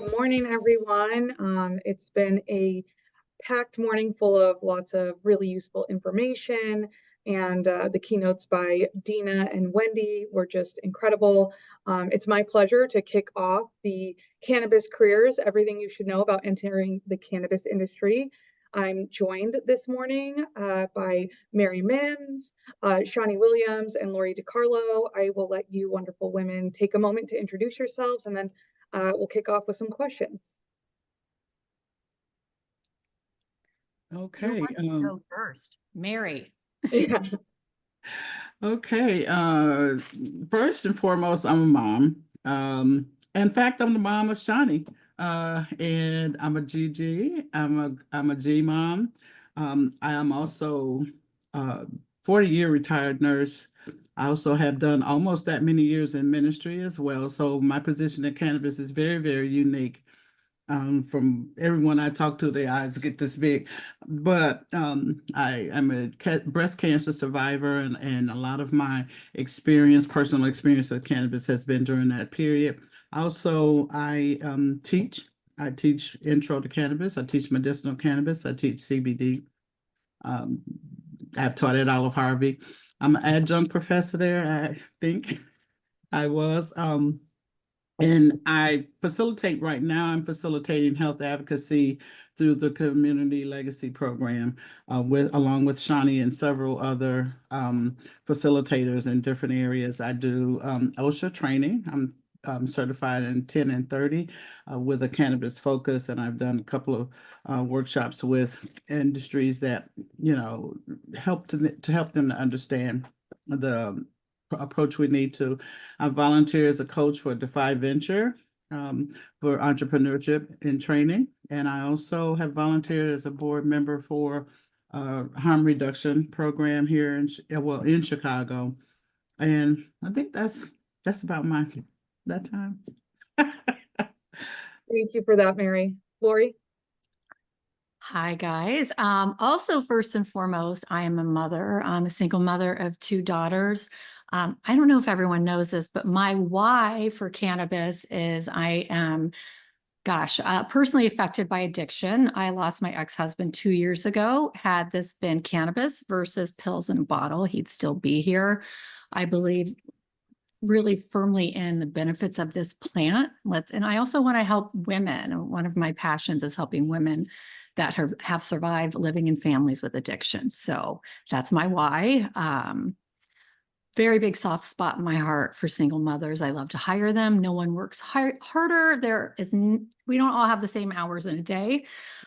Good morning, everyone. It's been a packed morning full of lots of really useful information, and the keynotes by Dina and Wendy were just incredible. It's my pleasure to kick off the Cannabis Careers, everything you should know about entering the cannabis industry. I'm joined this morning by Mary Mims, Shawnee Williams, and Lori DiCarlo. I will let you wonderful women take a moment to introduce yourselves, and then we'll kick off with some questions. Okay. Go first, Mary. Yeah. Okay. First and foremost, I'm a mom. In fact, I'm the mom of Shawnee. And I'm a GG. I'm a G mom. I am also a 40-year retired nurse. I also have done almost that many years in ministry as well. So my position in cannabis is very, very unique. From everyone I talk to, their eyes get this big. But I am a breast cancer survivor, and a lot of my personal experience with cannabis has been during that period. Also, I teach. I teach intro to cannabis. I teach medicinal cannabis. I teach CBD. Um, I've taught at Olive Harvey. I'm an adjunct professor there, I think I was. And I facilitate right now, I'm facilitating health advocacy through the Community Legacy Program along with Shawnee and several other facilitators in different areas. I do OSHA training. I'm certified in 10 and 30 with a cannabis focus, and I've done a couple of workshops with industries that, help to help them to understand the approach we need to. I volunteer as a coach for Defy Venture for entrepreneurship and training. And I also have volunteered as a board member for harm reduction program here in Chicago. And I think that's about that time. Thank you for that, Mary. Lori? Hi, guys. Also, first and foremost, I am a mother. I'm a single mother of 2 daughters. I don't know if everyone knows this, but my why for cannabis is I am, personally affected by addiction. I lost my ex-husband 2 years ago. Had this been cannabis versus pills in a bottle, he'd still be here. I believe really firmly in the benefits of this plant. And I also want to help women. One of my passions is helping women that have survived living in families with addiction. So that's my why. Very big soft spot in my heart for single mothers. I love to hire them. No one works harder. We don't all have the same hours in a day.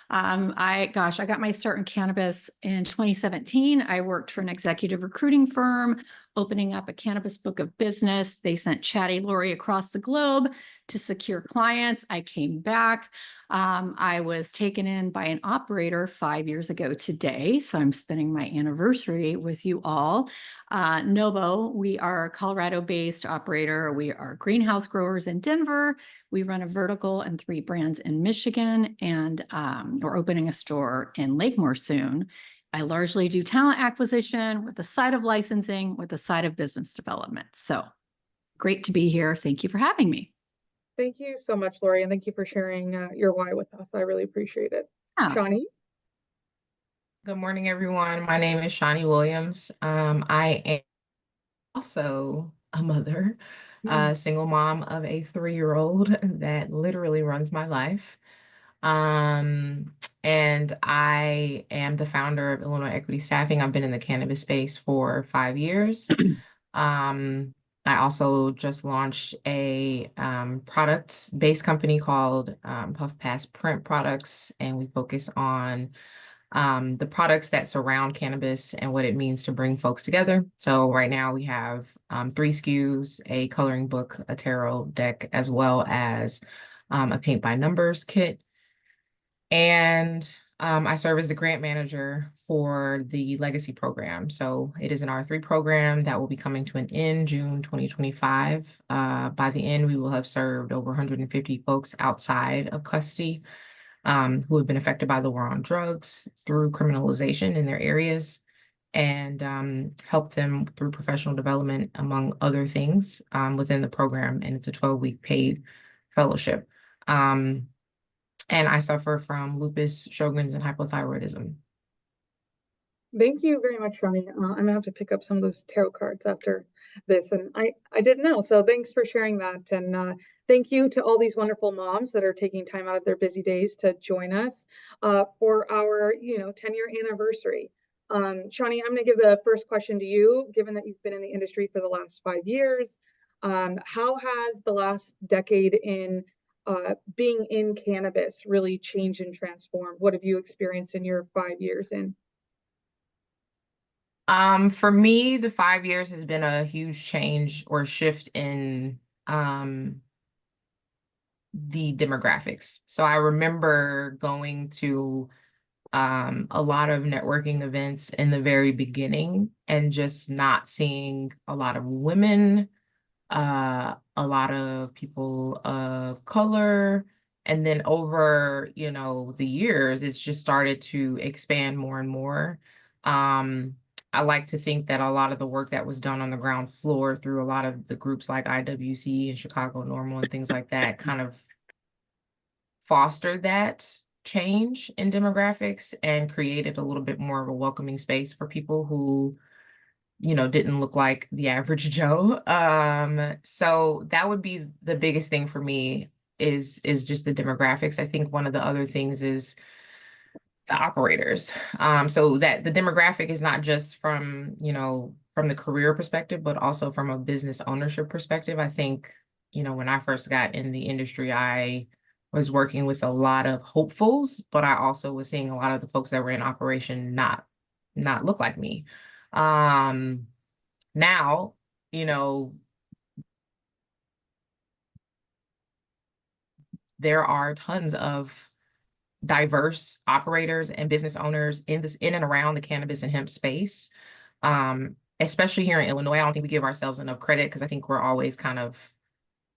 I got my start in cannabis in 2017. I worked for an executive recruiting firm, opening up a cannabis book of business. They sent Chatty Lori across the globe to secure clients. I came back. I was taken in by an operator 5 years ago today. So I'm spending my anniversary with you all. Novo, we are a Colorado-based operator. We are greenhouse growers in Denver. We run a vertical and 3 brands in Michigan, and we're opening a store in Lakemore soon. I largely do talent acquisition with the side of licensing, with the side of business development. So great to be here. Thank you for having me. Thank you so much, Lori, and thank you for sharing your why with us. I really appreciate it. Shawnee? Good morning, everyone. My name is Shawnee Williams. I am also a mother, a single mom of a 3-year-old that literally runs my life. And I am the founder of Illinois Equity Staffing. I've been in the cannabis space for 5 years. I also just launched a product-based company called Puff Pass Print Products, and we focus on the products that surround cannabis and what it means to bring folks together. So right now we have 3 SKUs, a coloring book, a tarot deck, as well as a paint by numbers kit. And I serve as the grant manager for the Legacy program. So it is an R3 program that will be coming to an end June 2025. By the end, we will have served over 150 folks outside of custody who have been affected by the war on drugs through criminalization in their areas, and help them through professional development, among other things, within the program. And it's a 12-week paid fellowship. and I suffer from lupus, Sjogren's, and hypothyroidism. Thank you very much, Shawnee. I'm gonna have to pick up some of those tarot cards after this, and I didn't know, so thanks for sharing that. And thank you to all these wonderful moms that are taking time out of their busy days to join us for our 10-year anniversary. Shawnee, I'm gonna give the first question to you, given that you've been in the industry for the last 5 years. How has the last decade in being in cannabis really changed and transformed? What have you experienced in your 5 years in? For me, the 5 years has been a huge change or shift in the demographics. So I remember going to a lot of networking events in the very beginning and just not seeing a lot of women, a lot of people of color. And then over, the years, it's just started to expand more and more. I like to think that a lot of the work that was done on the ground floor through a lot of the groups like IWC and Chicago Normal and things like that kind of fostered that change in demographics and created a little bit more of a welcoming space for people who didn't look like the average Joe. So that would be the biggest thing for me is just the demographics. I think one of the other things is the operators. So that the demographic is not just from the career perspective, but also from a business ownership perspective. I think, when I first got in the industry, I was working with a lot of hopefuls, but I also was seeing a lot of the folks that were in operation not look like me. Now, there are tons of diverse operators and business owners in and around the cannabis and hemp space. Especially here in Illinois, I don't think we give ourselves enough credit because I think we're always kind of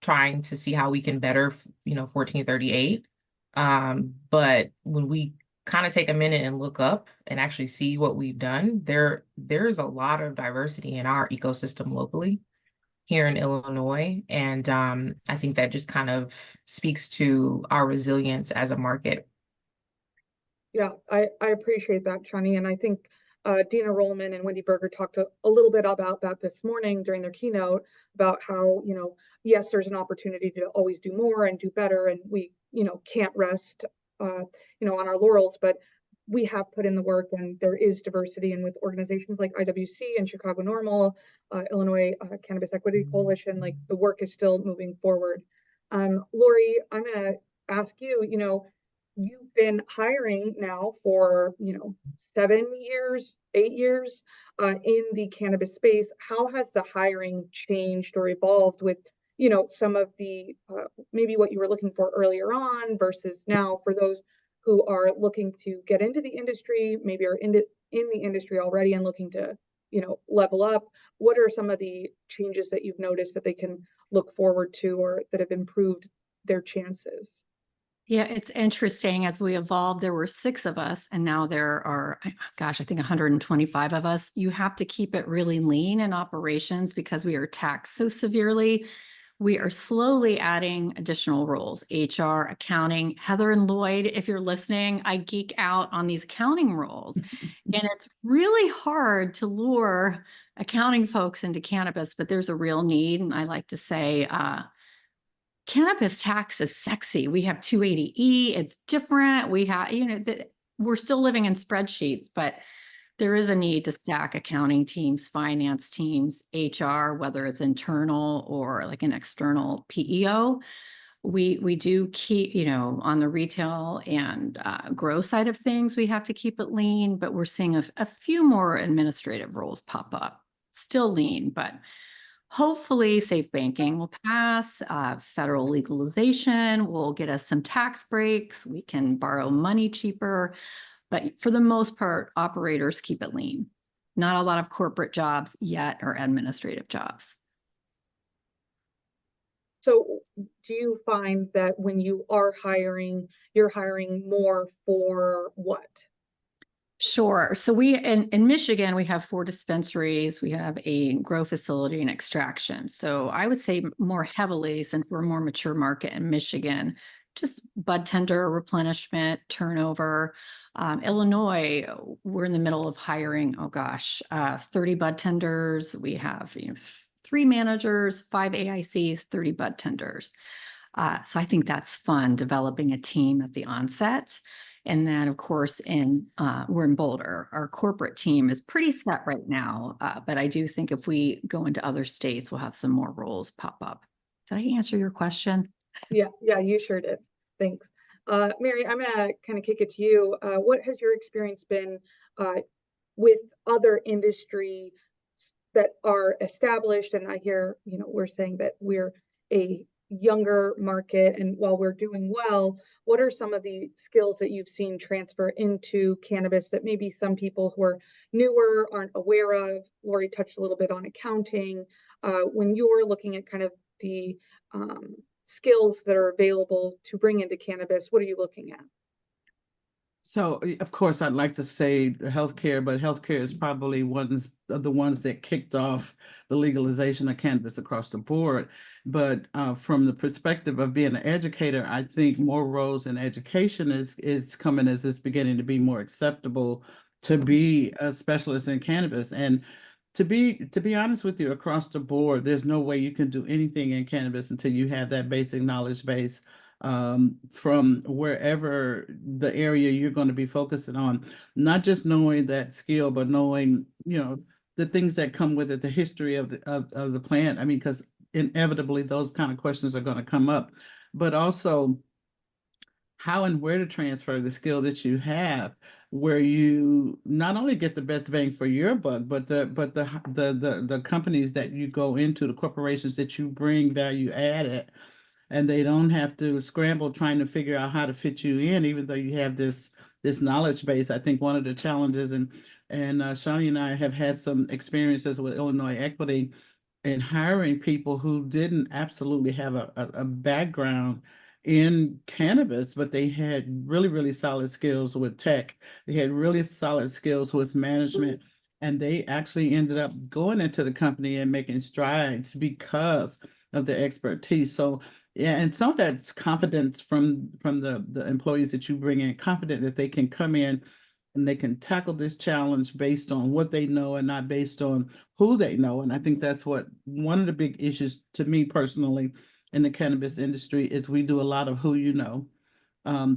trying to see how we can better, 1438. But when we kind of take a minute and look up and actually see what we've done, there's a lot of diversity in our ecosystem locally here in Illinois. And I think that just kind of speaks to our resilience as a market. Yeah, I appreciate that, Shawnee. And I think Dina Rollman and Wendy Berger talked a little bit about that this morning during their keynote about how, yes, there's an opportunity to always do more and do better. And we, can't rest, on our laurels, but we have put in the work and there is diversity. And with organizations like IWC and Chicago Normal, Illinois Cannabis Equity Coalition, like the work is still moving forward. Lori, I'm going to ask you, you've been hiring now for 7 years, 8 years in the cannabis space. How has the hiring changed or evolved with some of the maybe what you were looking for earlier on versus now for those who are looking to get into the industry, maybe are in the industry already and looking to level up? What are some of the changes that you've noticed that they can look forward to or that have improved their chances? Yeah, it's interesting. As we evolved, there were 6 of us, and now there are, gosh, I think 125 of us. You have to keep it really lean in operations because we are taxed so severely. We are slowly adding additional roles, HR, accounting. Heather and Lloyd, if you're listening, I geek out on these accounting roles. And it's really hard to lure accounting folks into cannabis, but there's a real need. And I like to say, cannabis tax is sexy. We have 280E. It's different. We have, we're still living in spreadsheets, but there is a need to stack accounting teams, finance teams, HR, whether it's internal or like an external PEO. We do keep, on the retail and grow side of things, we have to keep it lean, but we're seeing a few more administrative roles pop up. Still lean, but hopefully safe banking will pass. Federal legalization will get us some tax breaks. We can borrow money cheaper. But for the most part, operators keep it lean. Not a lot of corporate jobs yet or administrative jobs. So do you find that when you are hiring, you're hiring more for what? Sure. So we in Michigan, we have 4 dispensaries. We have a grow facility and extraction. So I would say more heavily, since we're a more mature market in Michigan, just bud tender replenishment, turnover. Illinois, we're in the middle of hiring, 30 bud tenders. We have 3 managers, 5 AICs, 30 bud tenders. So I think that's fun, developing a team at the onset. And then, of course, we're in Boulder. Our corporate team is pretty set right now, but I do think if we go into other states, we'll have some more roles pop up. Did I answer your question? Yeah, you sure did. Thanks. Mary, I'm gonna kind of kick it to you. What has your experience been with other industries that are established? And I hear, we're saying that we're a younger market, and while we're doing well, what are some of the skills that you've seen transfer into cannabis that maybe some people who are newer aren't aware of? Lori touched a little bit on accounting. When you're looking at kind of the skills that are available to bring into cannabis, what are you looking at? So, of course, I'd like to say healthcare, but healthcare is probably one of the ones that kicked off the legalization of cannabis across the board. But from the perspective of being an educator, I think more roles in education is coming as it's beginning to be more acceptable to be a specialist in cannabis. And to be honest with you, across the board, there's no way you can do anything in cannabis until you have that basic knowledge base from wherever the area you're going to be focusing on, not just knowing that skill, but knowing, the things that come with it, the history of the plant. I mean, because inevitably those kind of questions are going to come up, but also how and where to transfer the skill that you have, where you not only get the best bang for your buck, but the companies that you go into, the corporations that you bring value added, and they don't have to scramble trying to figure out how to fit you in, even though you have this knowledge base. I think one of the challenges, and Shawnee and I have had some experiences with Illinois Equity in hiring people who didn't absolutely have a background in cannabis, but they had really, really solid skills with tech. They had really solid skills with management, and they actually ended up going into the company and making strides because of their expertise. So yeah, and some of that's confidence from the employees that you bring in, confident that they can come in and they can tackle this challenge based on what they know and not based on who they know. And I think that's what one of the big issues to me personally in the cannabis industry is we do a lot of who you know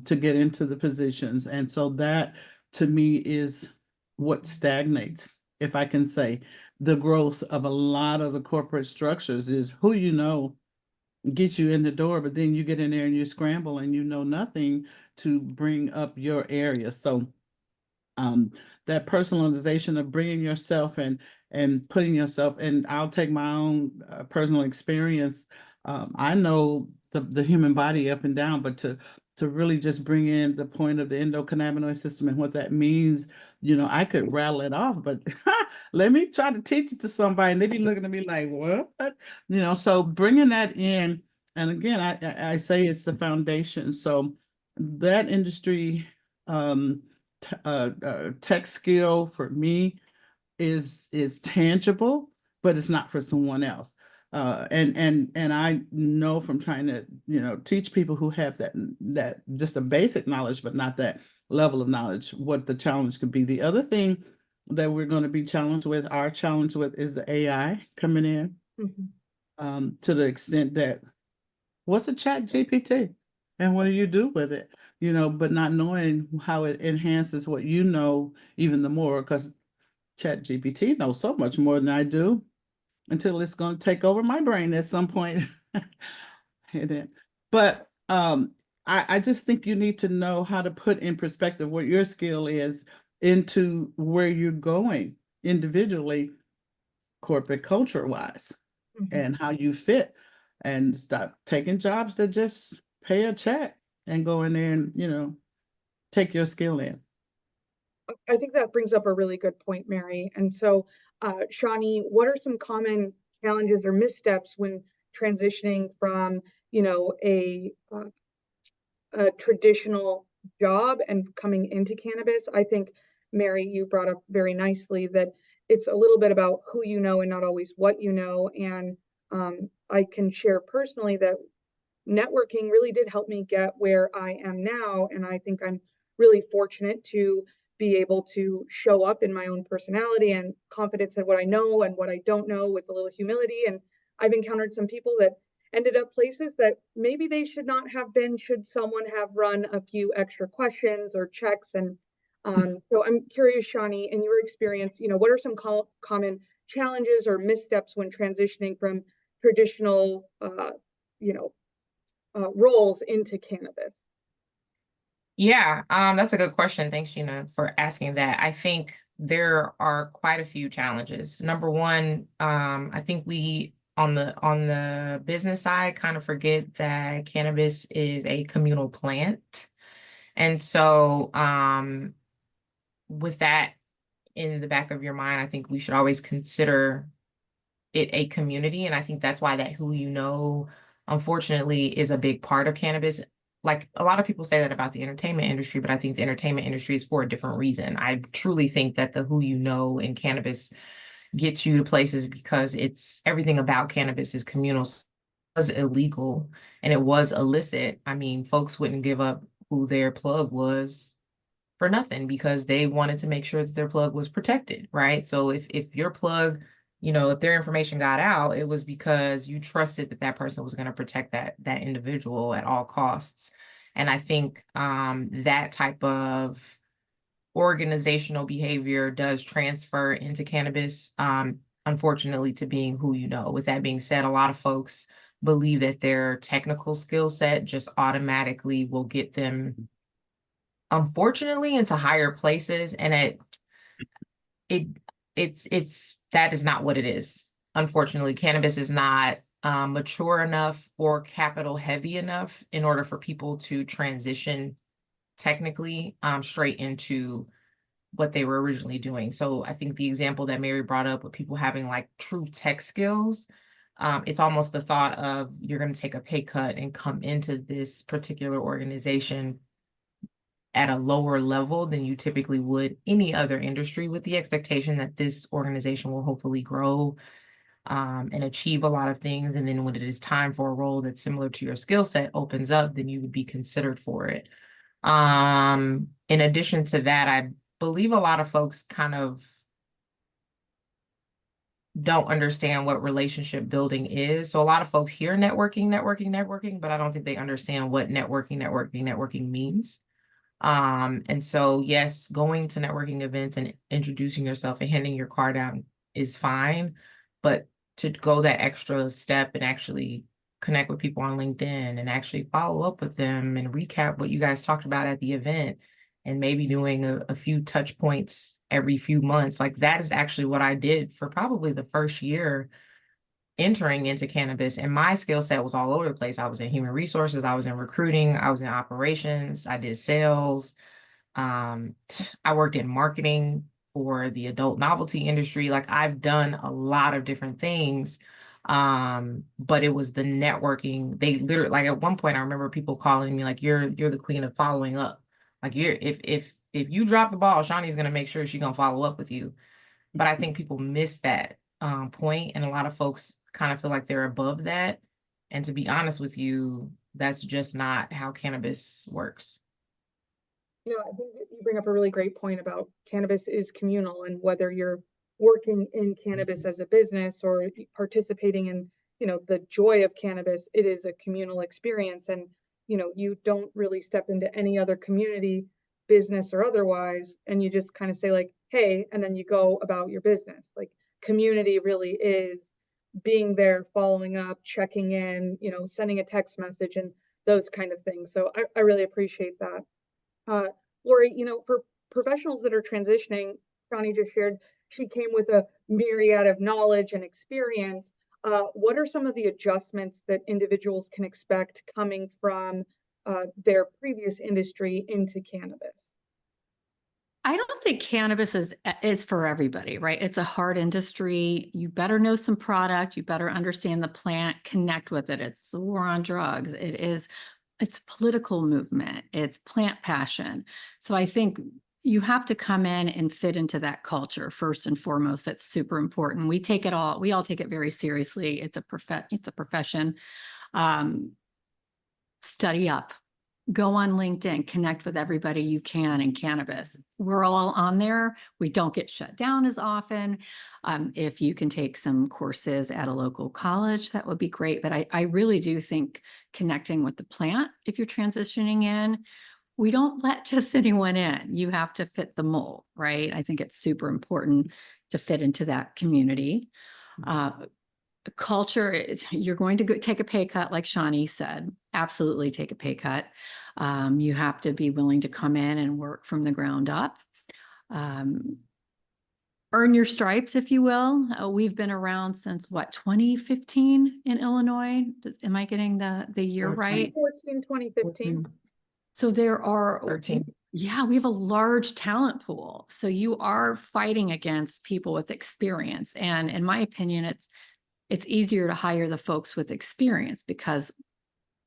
to get into the positions. And so that to me is what stagnates, if I can say, the growth of a lot of the corporate structures is who you know get you in the door, but then you get in there and you scramble and you know nothing to bring up your area. So that personalization of bringing yourself and putting yourself, and I'll take my own personal experience. I know the human body up and down, but to really just bring in the point of the endocannabinoid system and what that means, I could rattle it off, but let me try to teach it to somebody and they be looking at me like, what? So bringing that in, and again, I say it's the foundation. So that industry, tech skill for me is tangible, but it's not for someone else. And I know from trying to teach people who have that just a basic knowledge, but not that level of knowledge, what the challenge could be. The other thing that we're going to be challenged with, is the AI coming in, to the extent that what's a chat GPT and what do you do with it? But not knowing how it enhances what you know even the more, because chat GPT knows so much more than I do until it's going to take over my brain at some point. But I just think you need to know how to put in perspective what your skill is into where you're going individually, corporate culture wise, and how you fit, and stop taking jobs that just pay a check and go in there and take your skill in. I think that brings up a really good point, Mary. And so, Shawnee, what are some common challenges or missteps when transitioning from, a traditional job and coming into cannabis? I think, Mary, you brought up very nicely that it's a little bit about who you know and not always what you know. And I can share personally that networking really did help me get where I am now. And I think I'm really fortunate to be able to show up in my own personality and confidence in what I know and what I don't know with a little humility. And I've encountered some people that ended up places that maybe they should not have been, should someone have run a few extra questions or checks. And so I'm curious, Shawnee, in your experience, what are some common challenges or missteps when transitioning from traditional, roles into cannabis? Yeah, that's a good question. Thanks, Gina, for asking that. I think there are quite a few challenges. Number one, I think we on the business side kind of forget that cannabis is a communal plant. And so with that in the back of your mind, I think we should always consider it a community. And I think that's why that who you know, unfortunately, is a big part of cannabis. Like a lot of people say that about the entertainment industry, but I think the entertainment industry is for a different reason. I truly think that the who you know in cannabis gets you to places because it's everything about cannabis is communal. So it was illegal and it was illicit. I mean, folks wouldn't give up who their plug was for nothing because they wanted to make sure that their plug was protected, right? So if your plug, if their information got out, it was because you trusted that that person was going to protect that individual at all costs. And I think that type of organizational behavior does transfer into cannabis, unfortunately, to being who you know. With that being said, a lot of folks believe that their technical skill set just automatically will get them, unfortunately, into higher places, and it's that is not what it is. Unfortunately, cannabis is not mature enough or capital heavy enough in order for people to transition technically straight into what they were originally doing. So I think the example that Mary brought up with people having like true tech skills, it's almost the thought of you're going to take a pay cut and come into this particular organization at a lower level than you typically would any other industry, with the expectation that this organization will hopefully grow and achieve a lot of things. And then when it is time for a role that's similar to your skill set opens up, then you would be considered for it. In addition to that, I believe a lot of folks kind of don't understand what relationship building is. So a lot of folks hear networking, but I don't think they understand what networking means. And so, yes, going to networking events and introducing yourself and handing your card out is fine, but to go that extra step and actually connect with people on LinkedIn and actually follow up with them and recap what you guys talked about at the event and maybe doing a few touch points every few months, like that is actually what I did for probably the first year entering into cannabis. And my skill set was all over the place. I was in human resources, I was in recruiting, I was in operations, I did sales. I worked in marketing for the adult novelty industry. Like I've done a lot of different things. But it was the networking. They literally, like at one point I remember people calling me like, you're the queen of following up. Like if you drop the ball, Shawnee's gonna make sure she's gonna follow up with you. But I think people miss that point, and a lot of folks kind of feel like they're above that. And to be honest with you, that's just not how cannabis works. I think that you bring up a really great point about cannabis is communal, and whether you're working in cannabis as a business or participating in, the joy of cannabis, it is a communal experience. And, you don't really step into any other community, business or otherwise, and you just kind of say like, hey, and then you go about your business. Like community really is being there, following up, checking in, sending a text message and those kind of things. So I really appreciate that. Lori, for professionals that are transitioning, Shawnee just shared she came with a myriad of knowledge and experience. What are some of the adjustments that individuals can expect coming from their previous industry into cannabis? I don't think cannabis is for everybody, right? It's a hard industry. You better know some product. You better understand the plant, connect with it. It's the war on drugs. It's political movement. It's plant passion. So I think you have to come in and fit into that culture first and foremost. That's super important. We all take it very seriously. It's a profession. study up. Go on LinkedIn, connect with everybody you can in cannabis. We're all on there. We don't get shut down as often. If you can take some courses at a local college, that would be great. But I really do think connecting with the plant, if you're transitioning in, we don't let just anyone in. You have to fit the mold, right? I think it's super important to fit into that community. Culture, you're going to take a pay cut, like Shawnee said. Absolutely take a pay cut. You have to be willing to come in and work from the ground up. Earn your stripes, if you will. We've been around since what, 2015 in Illinois? Am I getting the year right? 2014, 2015. So there are 13. Yeah, we have a large talent pool. So you are fighting against people with experience. And in my opinion, it's easier to hire the folks with experience because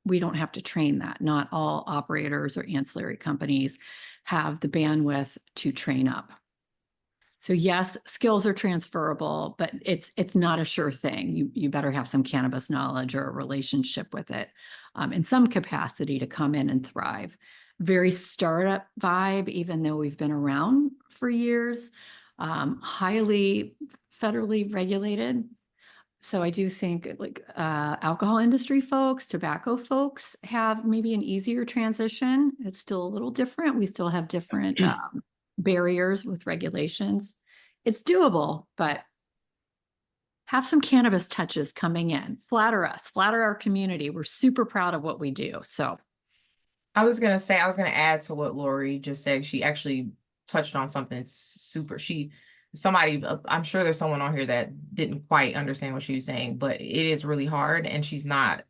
we don't have to train that. Not all operators or ancillary companies have the bandwidth to train up. So yes, skills are transferable, but it's not a sure thing. You better have some cannabis knowledge or a relationship with it in some capacity to come in and thrive. Very startup vibe, even though we've been around for years, highly federally regulated. So I do think like alcohol industry folks, tobacco folks have maybe an easier transition. It's still a little different. We still have different barriers with regulations. It's doable, but have some cannabis touches coming in. Flatter us, flatter our community. We're super proud of what we do. So I was going to add to what Lori just said. She actually touched on something super, I'm sure there's someone on here that didn't quite understand what she was saying, but it is really hard. And she's not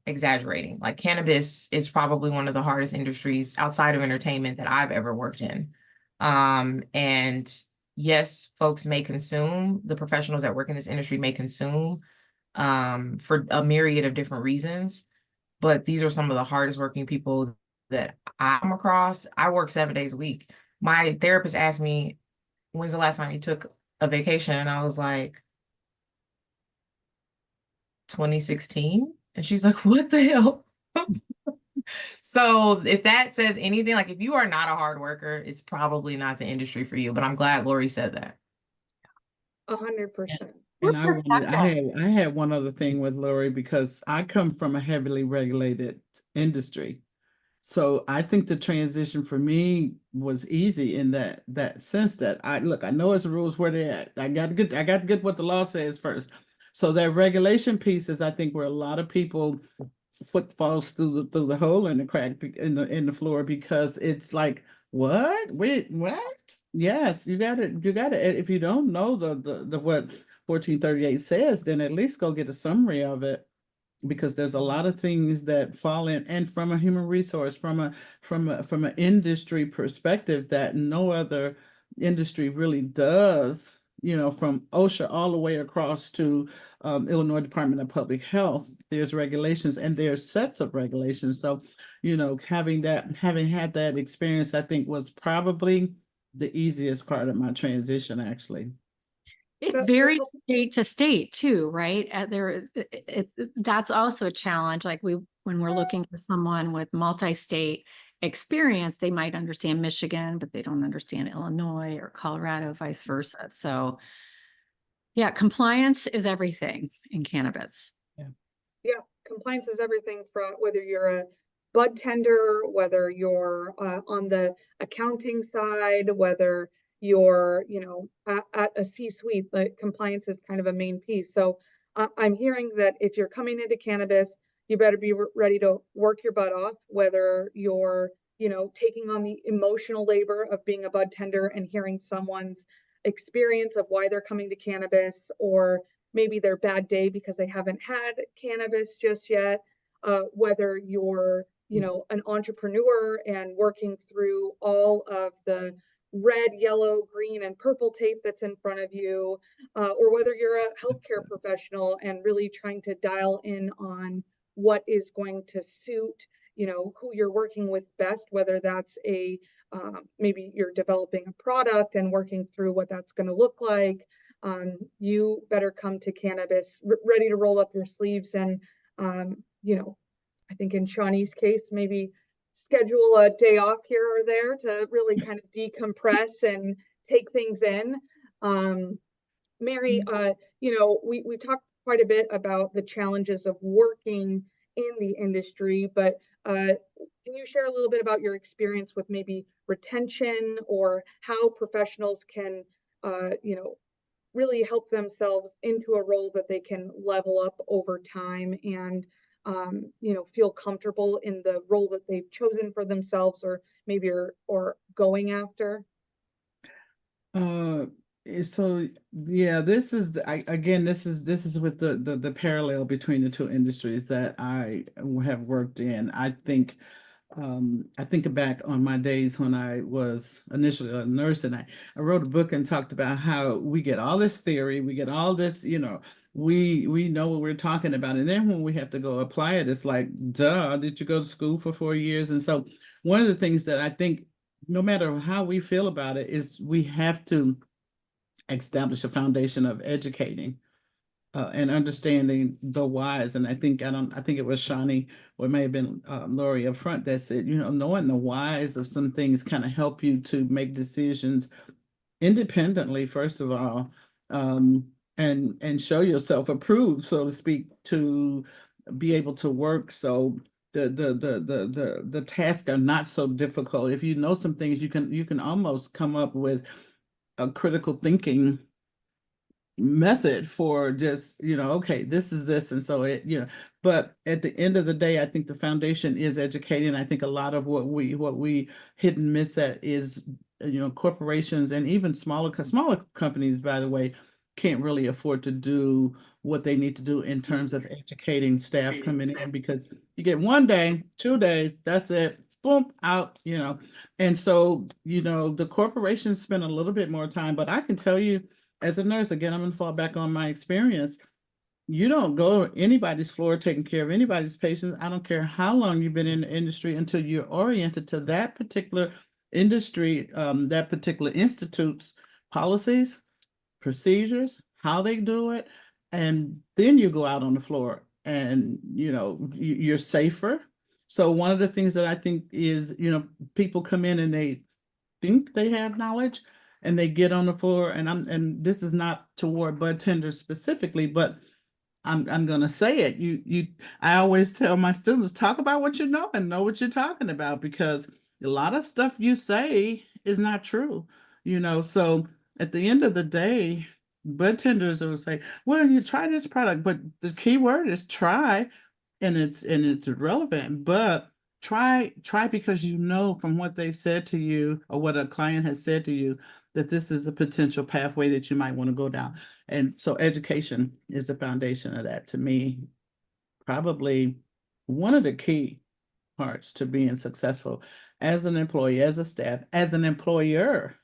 exaggerating. Like, cannabis is probably one of the hardest industries outside of entertainment that I've ever worked in. And yes, folks may consume, the professionals that work in this industry may consume for a myriad of different reasons, but these are some of the hardest working people that I come across. I work 7 days a week. My therapist asked me, when's the last time you took a vacation? And I was like, 2016. And she's like, what the hell? So if that says anything, like, if you are not a hard worker, it's probably not the industry for you. But I'm glad Lori said that. 100%. And I had one other thing with Lori, because I come from a heavily regulated industry. So I think the transition for me was easy in that sense that I know it's the rules where they're at. I got to get what the law says first. So that regulation piece is, I think, where a lot of people foot falls through the hole in the crack in the floor, because it's like, what? Wait, what? Yes, you got it. If you don't know the what 1438 says, then at least go get a summary of it, because there's a lot of things that fall in, and from a human resource, from an industry perspective, that no other industry really does, from OSHA all the way across to Illinois Department of Public Health. There's regulations, and there's sets of regulations. So, having had that experience, I think, was probably the easiest part of my transition, actually. it varies state to state too, right? That's also a challenge. Like when we're looking for someone with multi-state experience, they might understand Michigan, but they don't understand Illinois or Colorado, vice versa. So yeah, compliance is everything in cannabis. Yeah, compliance is everything, from whether you're a bud tender, whether you're on the accounting side, whether you're, at a C-suite. Like, compliance is kind of a main piece. So I'm hearing that if you're coming into cannabis, you better be ready to work your butt off, whether you're, taking on the emotional labor of being a bud tender and hearing someone's experience of why they're coming to cannabis, or maybe their bad day because they haven't had cannabis just yet, whether you're, an entrepreneur and working through all of the red, yellow, green, and purple tape that's in front of you, or whether you're a healthcare professional and really trying to dial in on what is going to suit, who you're working with best, whether that's maybe you're developing a product and working through what that's going to look like. you better come to cannabis ready to roll up your sleeves and, you know, I think in Shawnee's case, maybe schedule a day off here or there to really kind of decompress and take things in. Mary, you know, we talked quite a bit about the challenges of working in the industry, but can you share a little bit about your experience with maybe retention or how professionals can, you know, really help themselves into a role that they can level up over time and, you know, feel comfortable in the role that they've chosen for themselves or maybe or going after? Uh, so yeah, this is again, this is with the parallel between the two industries that I have worked in. I think back on my days when I was initially a nurse, and I wrote a book and talked about how we get all this theory, we get all this, you know, we know what we're talking about, and then when we have to go apply it, it's like, duh, did you go to school for 4 years? And so one of the things that I think, no matter how we feel about it, is we have to establish a foundation of educating and understanding the whys. And I think it was Shawnee, or it may have been Lori up front that said, you know, knowing the whys of some things kind of help you to make decisions independently, first of all, and show yourself approved, so to speak, to be able to work. So the tasks are not so difficult. If you know some things, you can almost come up with a critical thinking method for just, you know, okay, this is this. And so it, you know, but at the end of the day, I think the foundation is educating. I think a lot of what we hit and miss at is, you know, corporations and even smaller companies, by the way, can't really afford to do what they need to do in terms of educating staff coming in, because you get 1 day, 2 days, that's it, boom, out, you know. And so, you know, the corporations spend a little bit more time, but I can tell you, as a nurse, again, I'm going to fall back on my experience. You don't go anybody's floor taking care of anybody's patients. I don't care how long you've been in the industry until you're oriented to that particular industry, that particular institute's policies, procedures, how they do it. And then you go out on the floor and, you know, you're safer. So one of the things that I think is, you know, people come in and they think they have knowledge and they get on the floor, and this is not toward bud tenders specifically, but I'm gonna say it. I always tell my students, talk about what you know and know what you're talking about, because a lot of stuff you say is not true, you know. So at the end of the day, bud tenders will say, well, you try this product, but the key word is try, and it's relevant, but try because you know from what they've said to you or what a client has said to you that this is a potential pathway that you might want to go down. And so education is the foundation of that. To me, probably one of the key parts to being successful as an employee, as a staff, as an employer,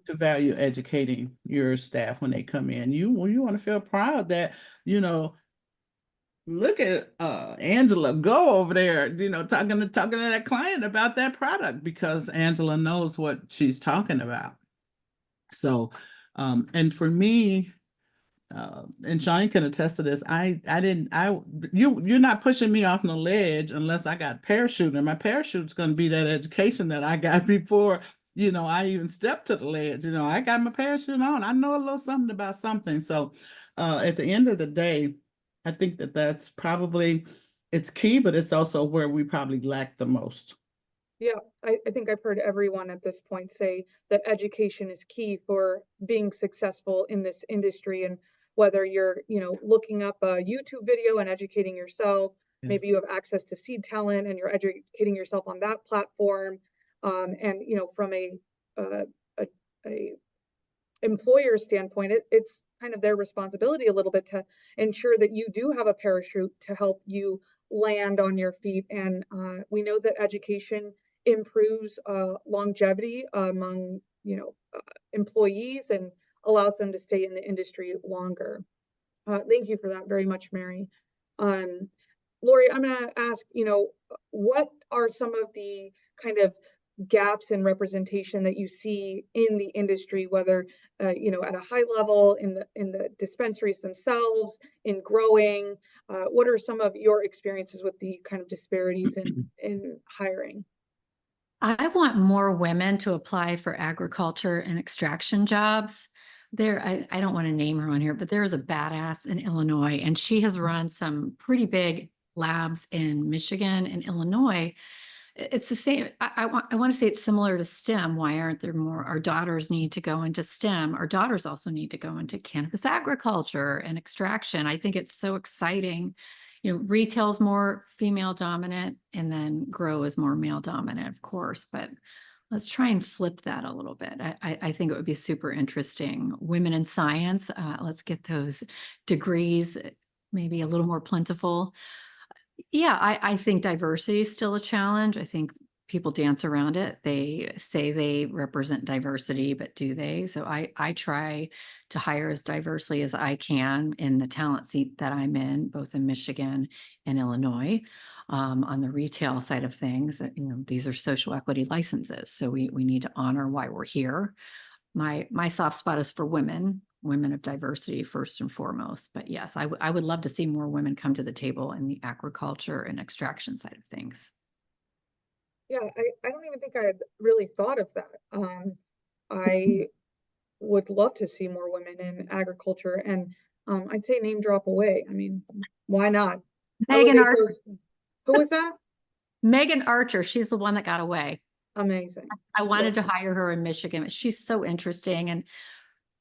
to value educating your staff when they come in. You want to feel proud that, you know, look at Angela go over there, you know, talking to that client about that product, because Angela knows what she's talking about. So, and for me, and Shawnee can attest to this, you're not pushing me off no ledge unless I got parachute, and my parachute's going to be that education that I got before, you know, I even stepped to the ledge. You know, I got my parachute on. I know a little something about something. So, at the end of the day, I think that that's probably, it's key, but it's also where we probably lack the most. Yeah, I think I've heard everyone at this point say that education is key for being successful in this industry. And whether you're, you know, looking up a YouTube video and educating yourself, Yes. maybe you have access to seed talent and you're educating yourself on that platform. And, you know, from uh, a employer standpoint, it's kind of their responsibility a little bit to ensure that you do have a parachute to help you land on your feet. And we know that education improves longevity among, you know, employees and allows them to stay in the industry longer. Thank you for that very much, Mary. Lori, I'm going to ask, you know, what are some of the kind of gaps in representation that you see in the industry, whether you know, at a high level in the dispensaries themselves, in growing? What are some of your experiences with the kind of disparities in hiring? I want more women to apply for agriculture and extraction jobs. I don't want to name her on here, but there's a badass in Illinois, and she has run some pretty big labs in Michigan and Illinois. It's the same. I want to say it's similar to STEM. Why aren't there more? Our daughters need to go into STEM. Our daughters also need to go into cannabis agriculture and extraction. I think it's so exciting. You know, retail's more female dominant, and then grow is more male dominant, of course, but let's try and flip that a little bit. I think it would be super interesting. Women in science, let's get those degrees maybe a little more plentiful. Yeah, I think diversity is still a challenge. I think people dance around it. They say they represent diversity, but do they? So I try to hire as diversely as I can in the talent seat that I'm in, both in Michigan and Illinois. On the retail side of things, you know, these are social equity licenses, so we need to honor why we're here. My soft spot is for women of diversity first and foremost. But yes, I would love to see more women come to the table in the agriculture and extraction side of things. Yeah, I don't even think I had really thought of that. I would love to see more women in agriculture, and I'd say name drop away. I mean, why not? Megan Elevate Archer. those. Who was that? Megan Archer, she's the one that got away. Amazing. I wanted to hire her in Michigan. She's so interesting. And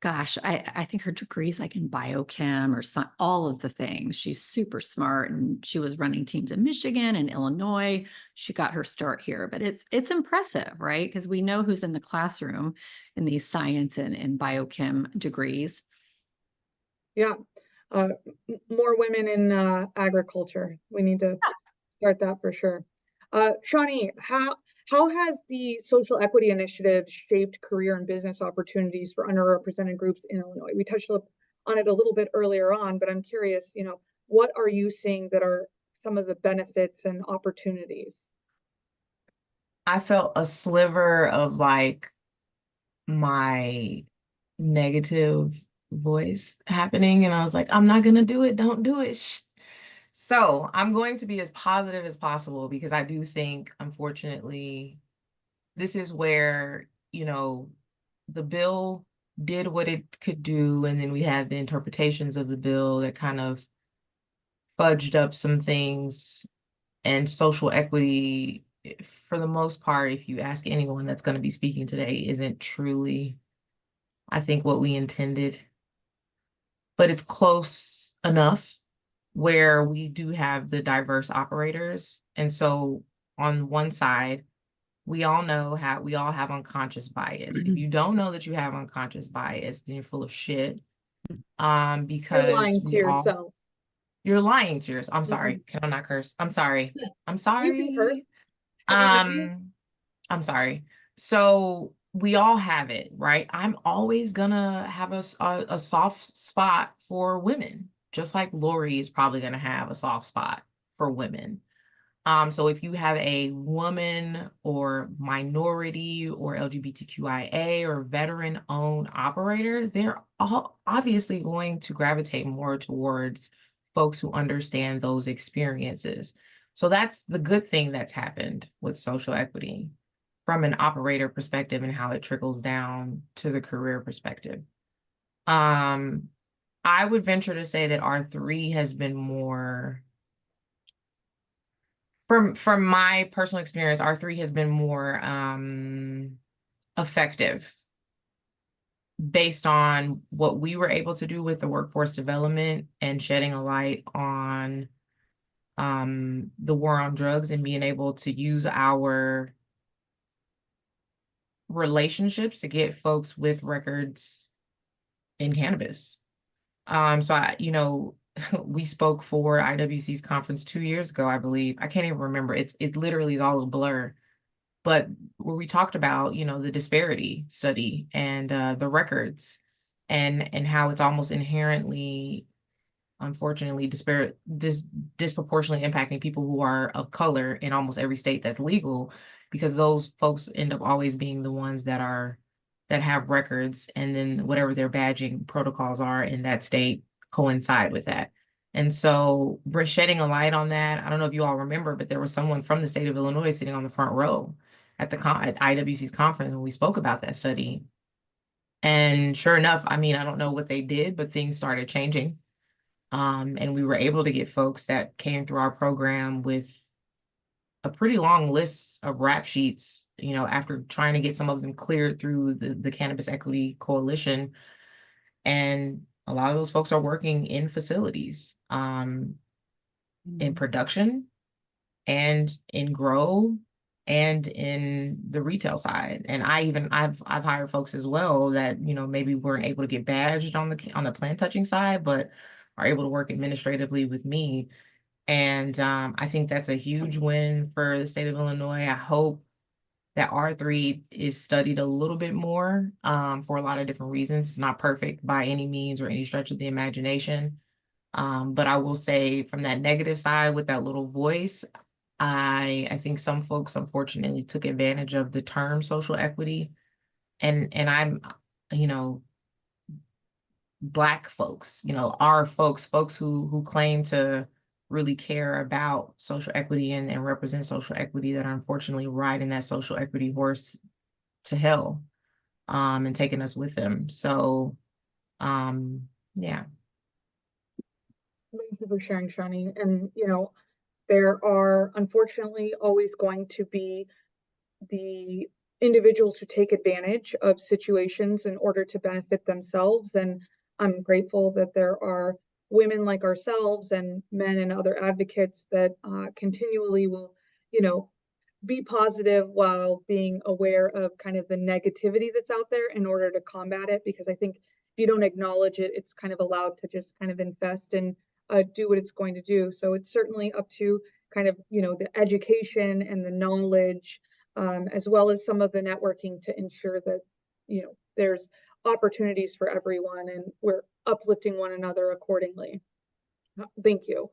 gosh, I think her degree's like in biochem or all of the things. She's super smart, and she was running teams in Michigan and Illinois. She got her start here, but it's impressive, right? Because we know who's in the classroom in these science and biochem degrees. Yeah, more women in agriculture. We need to start that for sure. Shawnee, how has the social equity initiative shaped career and business opportunities for underrepresented groups in Illinois? We touched on it a little bit earlier on, but I'm curious, you know, what are you seeing that are some of the benefits and opportunities? I felt a sliver of like my negative voice happening, and I was like, I'm not gonna do it. Don't do it. Shh. So I'm going to be as positive as possible, because I do think, unfortunately, this is where, you know, the bill did what it could do, and then we had the interpretations of the bill that kind of fudged up some things. And social equity, for the most part, if you ask anyone that's going to be speaking today, isn't truly, I think, what we intended. But it's close enough where we do have the diverse operators. And so on one side, we all know how we all have unconscious bias. If you don't know that you have unconscious bias, then you're full of shit. Because You're lying to yourself. You're lying to yourself. I'm sorry. Can I not curse? I'm sorry. I'm sorry. You can curse. I'm sorry. So we all have it, right? I'm always gonna have a soft spot for women, just like Lori is probably gonna have a soft spot for women. So if you have a woman or minority or LGBTQIA or veteran-owned operator, they're all obviously going to gravitate more towards folks who understand those experiences. So that's the good thing that's happened with social equity from an operator perspective and how it trickles down to the career perspective. I would venture to say that R3 has been more, from my personal experience, R3 has been more effective based on what we were able to do with the workforce development and shedding a light on the war on drugs, and being able to use our relationships to get folks with records in cannabis. So we spoke for IWC's conference 2 years ago, I believe. I can't even remember. It literally is all a blur. But where we talked about, the disparity study and the records and how it's almost inherently, unfortunately, disproportionately impacting people who are of color in almost every state that's legal. because those folks end up always being the ones that have records, and then whatever their badging protocols are in that state coincide with that. And so we're shedding a light on that. I don't know if you all remember, but there was someone from the state of Illinois sitting on the front row at at IWC's conference when we spoke about that study. And sure enough, I mean, I don't know what they did, but things started changing. And we were able to get folks that came through our program with a pretty long list of rap sheets, you know, after trying to get some of them cleared through the Cannabis Equity Coalition. And a lot of those folks are working in facilities, in production and in grow and in the retail side. And I've hired folks as well that, you know, maybe weren't able to get badged on the plant touching side, but are able to work administratively with me. And I think that's a huge win for the state of Illinois. I hope that R3 is studied a little bit more for a lot of different reasons. It's not perfect by any means or any stretch of the imagination. But I will say, from that negative side with that little voice, I think some folks unfortunately took advantage of the term social equity. And I'm, you know, Black folks, you know, our folks who claim to really care about social equity and represent social equity, that are unfortunately riding that social equity horse to hell, and taking us with them. So yeah. Thank you for sharing, Shawnee. And, you know, there are unfortunately always going to be the individuals who take advantage of situations in order to benefit themselves. And I'm grateful that there are women like ourselves and men and other advocates that continually will, you know, be positive while being aware of kind of the negativity that's out there in order to combat it. Because I think if you don't acknowledge it, it's kind of allowed to just kind of infest and do what it's going to do. So it's certainly up to kind of, you know, the education and the knowledge, as well as some of the networking to ensure that, you know, there's opportunities for everyone and we're uplifting one another accordingly. Thank you.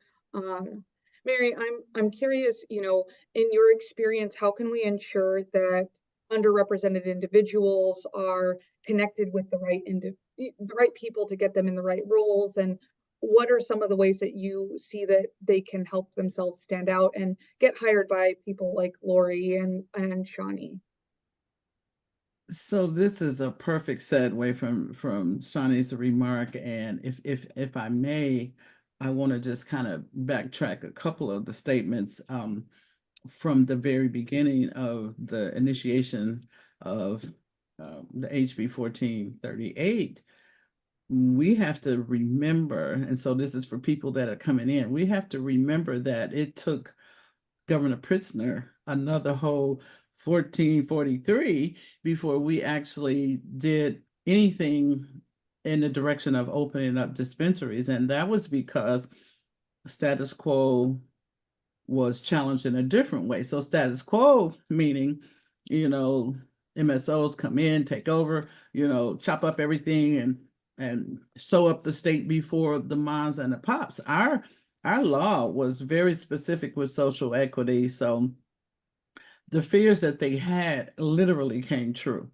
Mary, I'm curious, you know, in your experience, how can we ensure that underrepresented individuals are connected with the right people to get them in the right roles? And what are some of the ways that you see that they can help themselves stand out and get hired by people like Lori and Shawnee? So this is a perfect segue from Shawnee's remark, and if I may, I want to just kind of backtrack a couple of the statements from the very beginning of the initiation of the HB 1438. We have to remember, and so this is for people that are coming in, we have to remember that it took Governor Pritzker another whole 1443 before we actually did anything in the direction of opening up dispensaries. And that was because status quo was challenged in a different way. So status quo meaning, you know, MSOs come in, take over, you know, chop up everything and sew up the state before the moms and the pops. Our law was very specific with social equity. So the fears that they had literally came true.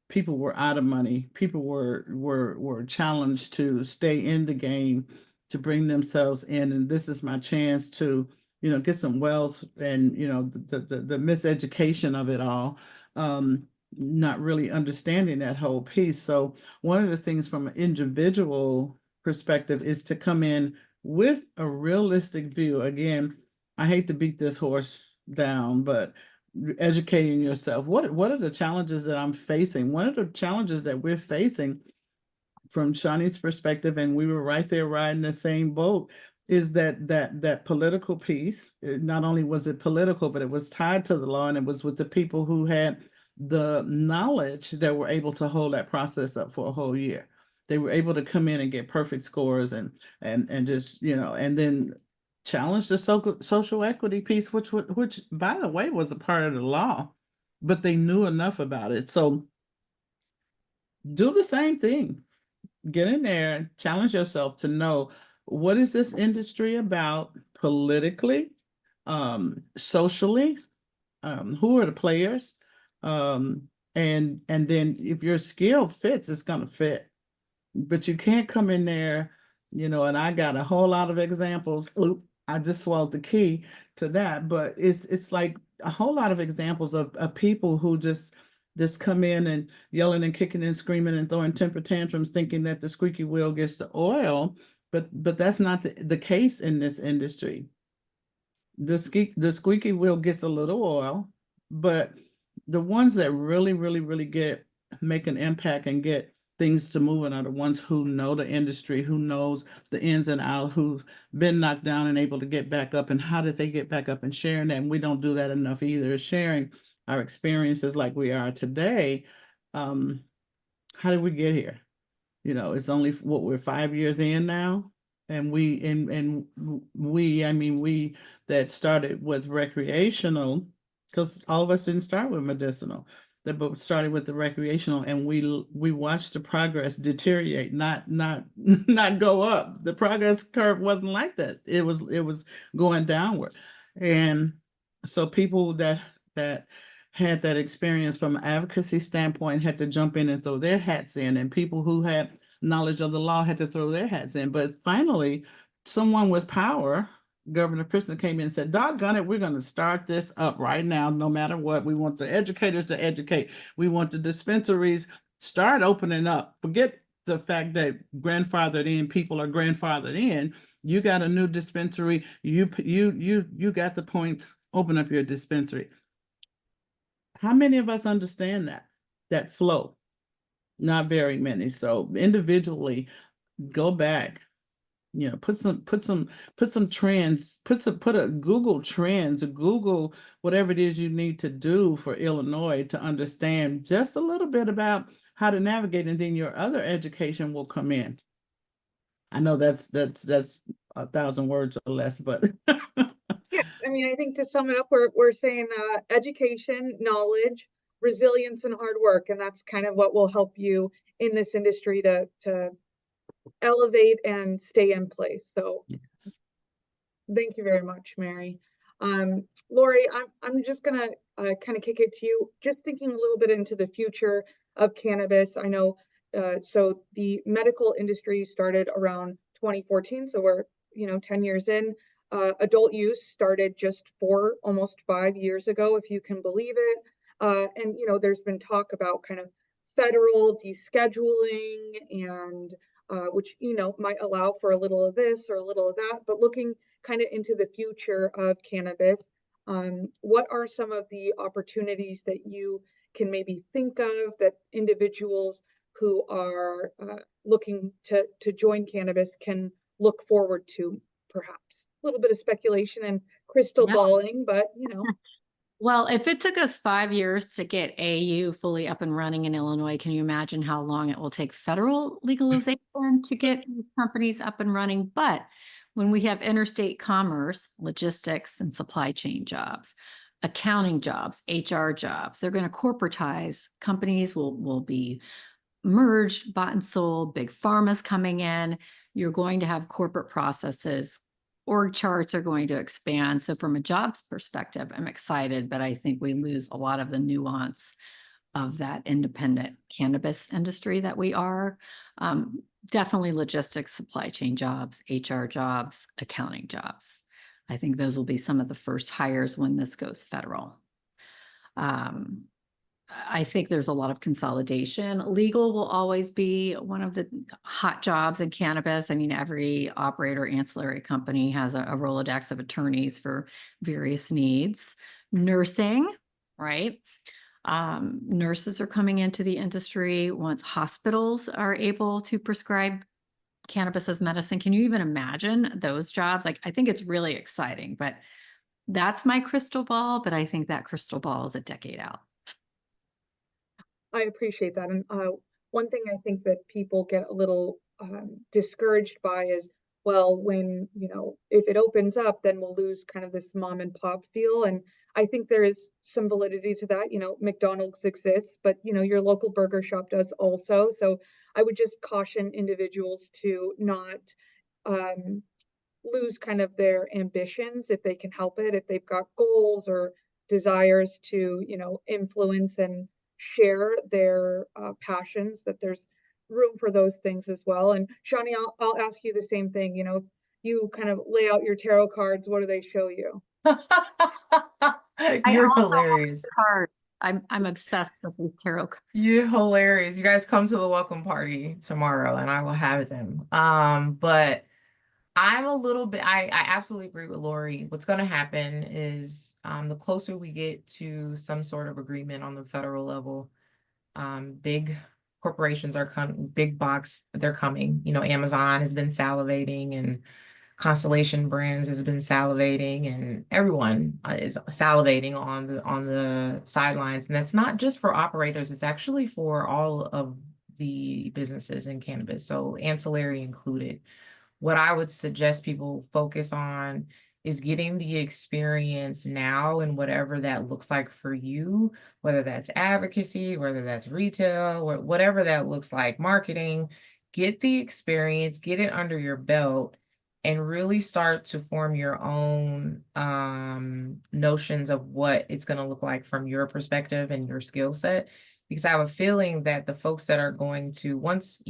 People were out of money. People were challenged to stay in the game, to bring themselves in. And this is my chance to, you know, get some wealth. And, you know, the miseducation of it all, not really understanding that whole piece. So one of the things from an individual perspective is to come in with a realistic view. Again, I hate to beat this horse down, but educating yourself. What are the challenges that I'm facing? One of the challenges that we're facing from Shawnee's perspective, and we were right there riding the same boat, is that political piece. Not only was it political, but it was tied to the law, and it was with the people who had the knowledge that were able to hold that process up for a whole year. They were able to come in and get perfect scores and just, you know, and then challenge the social equity piece, which by the way was a part of the law, but they knew enough about it. So do the same thing. Get in there and challenge yourself to know, what is this industry about politically, socially, who are the players, and then if your skill fits, it's gonna fit. But you can't come in there, and I got a whole lot of examples. Oop, I just swallowed the key to that, but it's like a whole lot of examples of people who just come in and yelling and kicking and screaming and throwing temper tantrums, thinking that the squeaky wheel gets the oil, but that's not the case in this industry. The squeaky wheel gets a little oil, but the ones that really, really, really make an impact and get things to moving are the ones who know the industry, who knows the ins and outs, who've been knocked down and able to get back up, and how did they get back up, and sharing that. And we don't do that enough either, sharing our experiences like we are today. How did we get here? It's only what we're 5 years in now. And we I mean, we that started with recreational, because all of us didn't start with medicinal, but started with the recreational, and we watched the progress deteriorate, not not go up. The progress curve wasn't like that. It was going downward. And so people that had that experience from an advocacy standpoint had to jump in and throw their hats in, and people who had knowledge of the law had to throw their hats in. But finally, someone with power, Governor Pritzker, came in and said, doggone it, we're going to start this up right now, no matter what. We want the educators to educate. We want the dispensaries start opening up. Forget the fact that grandfathered in people are grandfathered in. You got a new dispensary. You got the points. Open up your dispensary. How many of us understand that flow? Not very many. So individually, go back, put some trends, put a Google trends, Google whatever it is you need to do for Illinois to understand just a little bit about how to navigate, and then your other education will come in. I know that's 1,000 words or less, but Yeah, I mean, I think to sum it up, we're saying education, knowledge, resilience, and hard work, and that's kind of what will help you in this industry to elevate and stay in place. So yes. thank you very much, Mary. Lori, I'm just gonna kind of kick it to you, just thinking a little bit into the future of cannabis. I know, so the medical industry started around 2014, so we're 10 years in. Adult use started just almost 5 years ago, if you can believe it. And there's been talk about kind of federal descheduling, and which might allow for a little of this or a little of that. But looking kind of into the future of cannabis, what are some of the opportunities that you can maybe think of that individuals who are looking to join cannabis can look forward to? Perhaps a little bit of speculation and crystal balling, but Well, if it took us 5 years to get AU fully up and running in Illinois, can you imagine how long it will take federal legalization to get these companies up and running? But when we have interstate commerce, logistics, and supply chain jobs, accounting jobs, HR jobs, they're going to corporatize. Companies will be merged, bought and sold, big pharma's coming in. You're going to have corporate processes. Org charts are going to expand. So from a jobs perspective, I'm excited, but I think we lose a lot of the nuance of that independent cannabis industry that we are. Definitely logistics, supply chain jobs, HR jobs, accounting jobs. I think those will be some of the first hires when this goes federal. I think there's a lot of consolidation. Legal will always be one of the hot jobs in cannabis. I mean, every operator ancillary company has a Rolodex of attorneys for various needs. Nursing, right? Nurses are coming into the industry once hospitals are able to prescribe cannabis as medicine. Can you even imagine those jobs? Like, I think it's really exciting, but that's my crystal ball. But I think that crystal ball is a decade out. I appreciate that. And one thing I think that people get a little discouraged by is, well, when, if it opens up, then we'll lose kind of this mom and pop feel. And I think there is some validity to that. McDonald's exists, but, your local burger shop does also. So I would just caution individuals to not lose kind of their ambitions if they can help it, if they've got goals or desires to, influence and share their passions, that there's room for those things as well. And Shawnee, I'll ask you the same thing. You kind of lay out your tarot cards. What do they show you? You're hilarious. Cards. I'm obsessed with these tarot cards. You're hilarious. You guys come to the welcome party tomorrow and I will have them. But I'm a little bit, I absolutely agree with Lori. What's going to happen is the closer we get to some sort of agreement on the federal level, big corporations are coming, big box, they're coming. Amazon has been salivating, and Constellation Brands has been salivating, and everyone is salivating on the sidelines. And that's not just for operators, it's actually for all of the businesses in cannabis, so ancillary included. What I would suggest people focus on is getting the experience now, and whatever that looks like for you, whether that's advocacy, whether that's retail, or whatever that looks like, marketing. Get the experience, get it under your belt, and really start to form your own notions of what it's going to look like from your perspective and your skill set. Because I have a feeling that the folks that are going to, once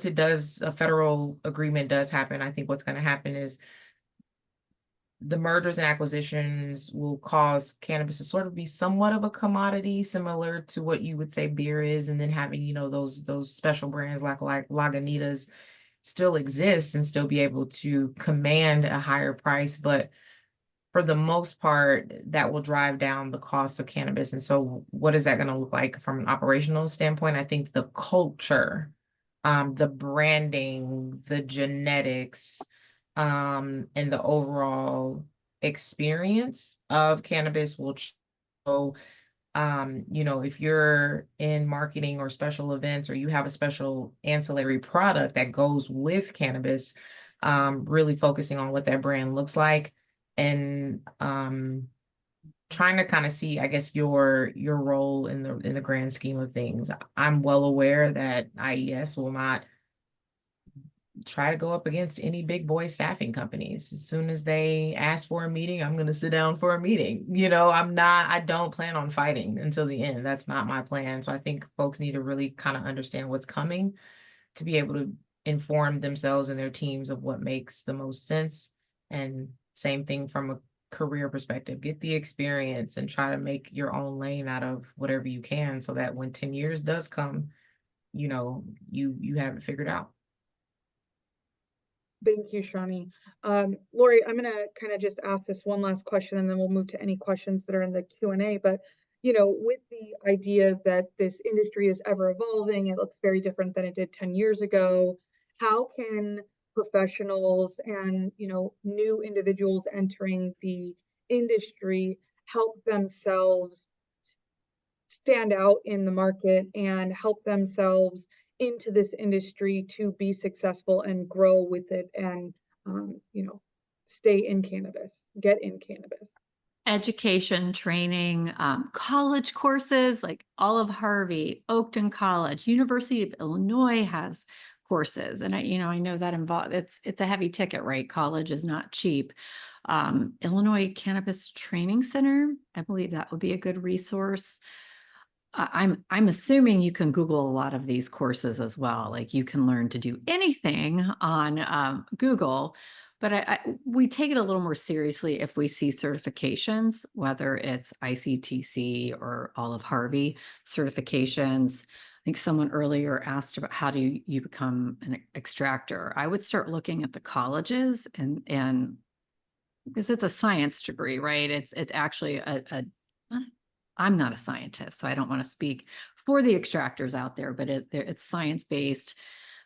it does, a federal agreement does happen, I think what's going to happen is the mergers and acquisitions will cause cannabis to sort of be somewhat of a commodity, similar to what you would say beer is, and then having, those special brands like Lagunitas still exist and still be able to command a higher price. But for the most part, that will drive down the cost of cannabis. And so what is that going to look like from an operational standpoint? I think the culture, the branding, the genetics, and the overall experience of cannabis will show. If you're in marketing or special events, or you have a special ancillary product that goes with cannabis, really focusing on what that brand looks like, and trying to kind of see, I guess, your role in the grand scheme of things. I'm well aware that IES will not try to go up against any big boy staffing companies. As soon as they ask for a meeting, I'm going to sit down for a meeting. I don't plan on fighting until the end. That's not my plan. So I think folks need to really kind of understand what's coming to be able to inform themselves and their teams of what makes the most sense. And same thing from a career perspective, get the experience and try to make your own lane out of whatever you can, so that when 10 years does come, you have it figured out. Thank you, Shawnee. Lori, I'm going to kind of just ask this one last question, and then we'll move to any questions that are in the Q&A. But, with the idea that this industry is ever evolving, it looks very different than it did 10 years ago. How can professionals and, new individuals entering the industry help themselves stand out in the market and help themselves into this industry to be successful and grow with it, and stay in cannabis, get in cannabis? Education, training, college courses like Olive Harvey, Oakton College, University of Illinois has courses, and I know that it's a heavy ticket, right? College is not cheap. Illinois Cannabis Training Center, I believe that would be a good resource. I'm assuming you can Google a lot of these courses as well. Like, you can learn to do anything on Google, but we take it a little more seriously if we see certifications, whether it's ICTC or Olive Harvey certifications. I think someone earlier asked about how do you become an extractor. I would start looking at the colleges, and because it's a science degree, right? It's actually I'm not a scientist, so I don't want to speak for the extractors out there, but it's science-based.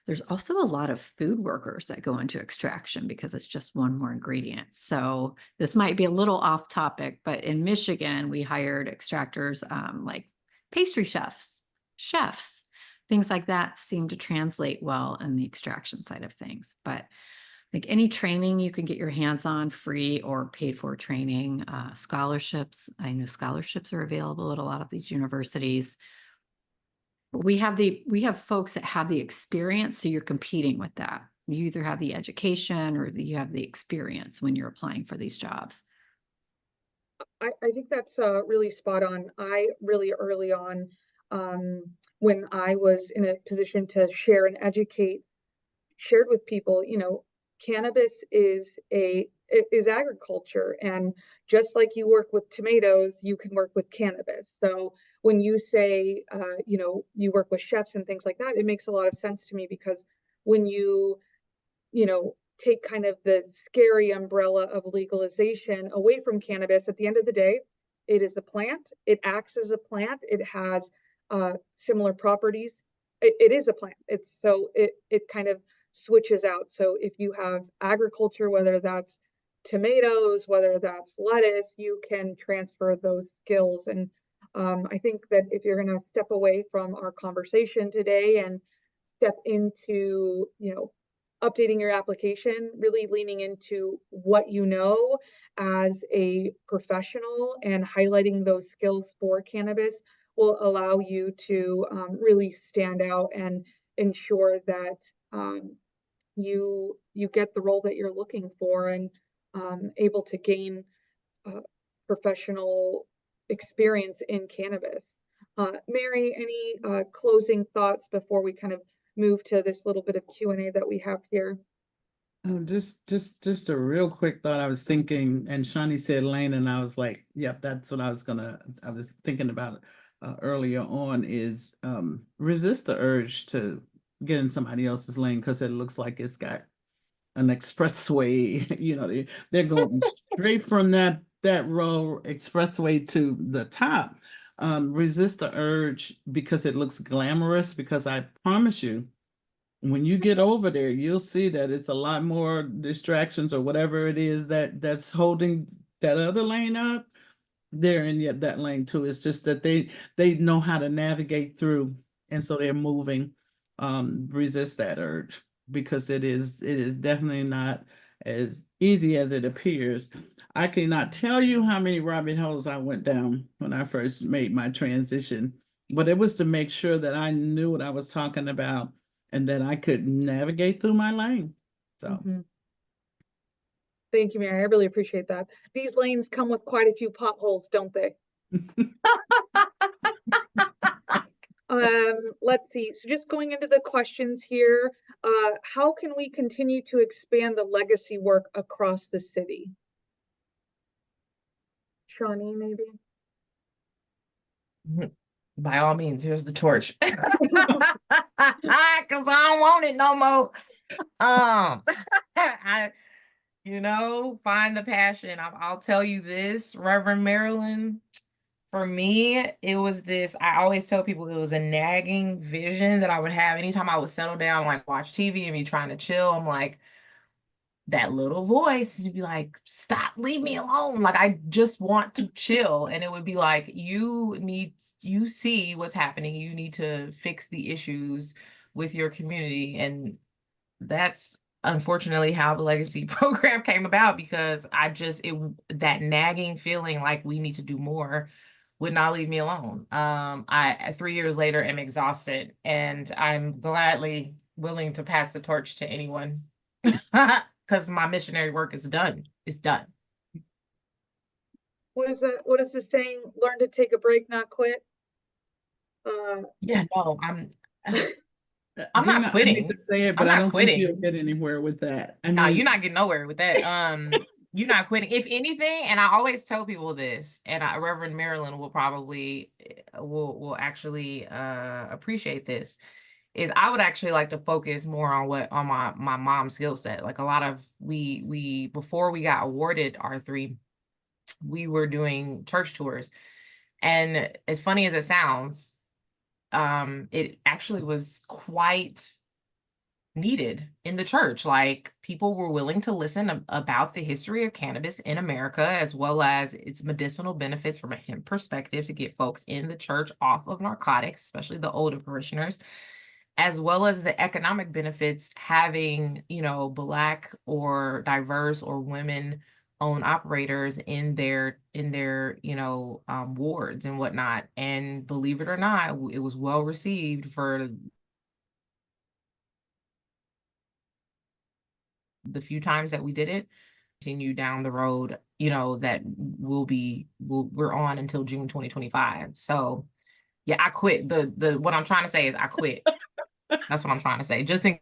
There's also a lot of food workers that go into extraction because it's just one more ingredient. So this might be a little off topic, but in Michigan, we hired extractors, like pastry chefs, things like that seem to translate well in the extraction side of things. But like any training you can get your hands on, free or paid for training, scholarships. I know scholarships are available at a lot of these universities. We have folks that have the experience, so you're competing with that. You either have the education or you have the experience when you're applying for these jobs. I think that's really spot on. I really early on, when I was in a position to share and educate, shared with people, cannabis is agriculture, and just like you work with tomatoes, you can work with cannabis. So when you say, you work with chefs and things like that, it makes a lot of sense to me, because when take kind of the scary umbrella of legalization away from cannabis, at the end of the day, it is a plant. It acts as a plant. It has similar properties. It is a plant. It kind of switches out. So if you have agriculture, whether that's tomatoes, whether that's lettuce, you can transfer those skills. And I think that if you're going to step away from our conversation today and step into, updating your application, really leaning into what you know as a professional and highlighting those skills for cannabis will allow you to really stand out and ensure that you get the role that you're looking for, and able to gain professional experience in cannabis. Mary, any closing thoughts before we kind of move to this little bit of Q&A that we have here? Oh, just a real quick thought. I was thinking, and Shawnee said lane, and I was like, yep, that's what I was thinking about earlier on, is resist the urge to get in somebody else's lane because it looks like it's got an expressway. They're going straight from that road expressway to the top. Resist the urge because it looks glamorous, because I promise you, when you get over there, you'll see that it's a lot more distractions or whatever it is that's holding that other lane up. They're in yet that lane too. It's just that they know how to navigate through, and so they're moving. Resist that urge, because it is definitely not as easy as it appears. I cannot tell you how many rabbit holes I went down when I first made my transition, but it was to make sure that I knew what I was talking about and that I could navigate through my lane. So Thank you, Mary. I really appreciate that. These lanes come with quite a few potholes, don't they? Let's see. So just going into the questions here, how can we continue to expand the legacy work across the city? Shawnee, maybe? By all means, here's the torch. Cause I don't want it no more. Find the passion. I'll tell you this, Reverend Marilyn. For me, it was this. I always tell people it was a nagging vision that I would have anytime I would settle down, like watch TV and be trying to chill. I'm like, that little voice, you'd be like, stop, leave me alone. Like, I just want to chill. And it would be like, you see what's happening. You need to fix the issues with your community. And that's unfortunately how the legacy program came about, because that nagging feeling like we need to do more would not leave me alone. I 3 years later am exhausted, and I'm gladly willing to pass the torch to anyone. Because my missionary work is done. It's done. What is the saying? Learn to take a break, not quit. Yeah, no, I'm Gina, not quitting. I hate to say it, but I don't think you'll get anywhere with that. No, you're not getting nowhere with that. You're not quitting. If anything, and I always tell people this, and Reverend Marilyn will probably will actually appreciate this, is I would actually like to focus more on my mom's skill set. Like, a lot of we before we got awarded R3, we were doing church tours. And as funny as it sounds, it actually was quite needed in the church. Like, people were willing to listen about the history of cannabis in America, as well as its medicinal benefits from a hemp perspective, to get folks in the church off of narcotics, especially the older parishioners, as well as the economic benefits having, Black or diverse or women owned operators in their wards and whatnot. And believe it or not, it was well received for the few times that we did it. Continue down the road, that we're on until June 2025. So yeah, I quit. What I'm trying to say is I quit. That's what I'm trying to say. Just in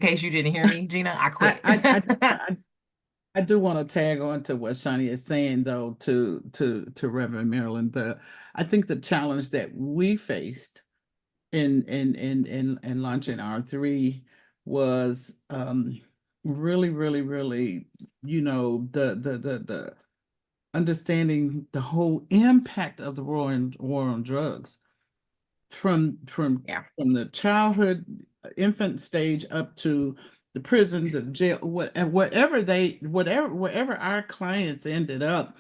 case you didn't hear me, Gina, I quit. I do want to tag on to what Shawnee is saying, though, to Reverend Marilyn. I think the challenge that we faced in launching R3 was really, really, really, the understanding the whole impact of the war on drugs from Yeah. the childhood, infant stage up to the prison, the jail, wherever our clients ended up,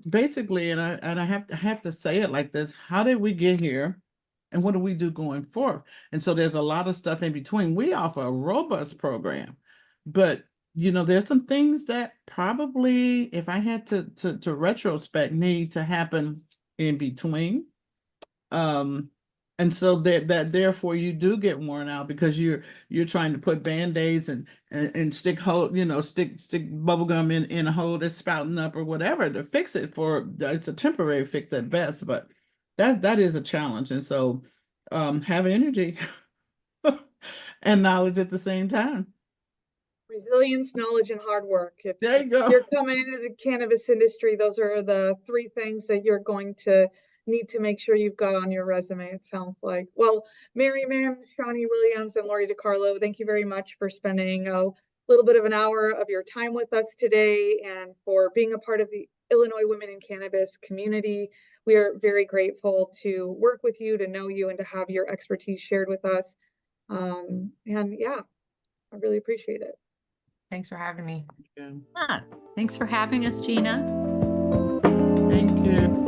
basically, and I have to say it like this: how did we get here, and what do we do going forward? And so there's a lot of stuff in between. We offer a robust program, but there's some things that probably, if I had to retrospect, need to happen in between. And so that therefore you do get worn out because you're trying to put band-aids and stick bubble gum in a hole that's spouting up or whatever to fix it. It's a temporary fix at best, but that is a challenge. And so have energy and knowledge at the same time. Resilience, knowledge, and hard work. If There you go. you're coming into the cannabis industry, those are the three things that you're going to need to make sure you've got on your resume, it sounds like. Well, Mary Mims, Shawnee Williams, and Lori DiCarlo, thank you very much for spending a little bit of an hour of your time with us today and for being a part of the Illinois Women in Cannabis community. We are very grateful to work with you, to know you, and to have your expertise shared with us. And yeah, I really appreciate it. Thanks for having me. Yeah. Thanks for having us, Gina. Thank you.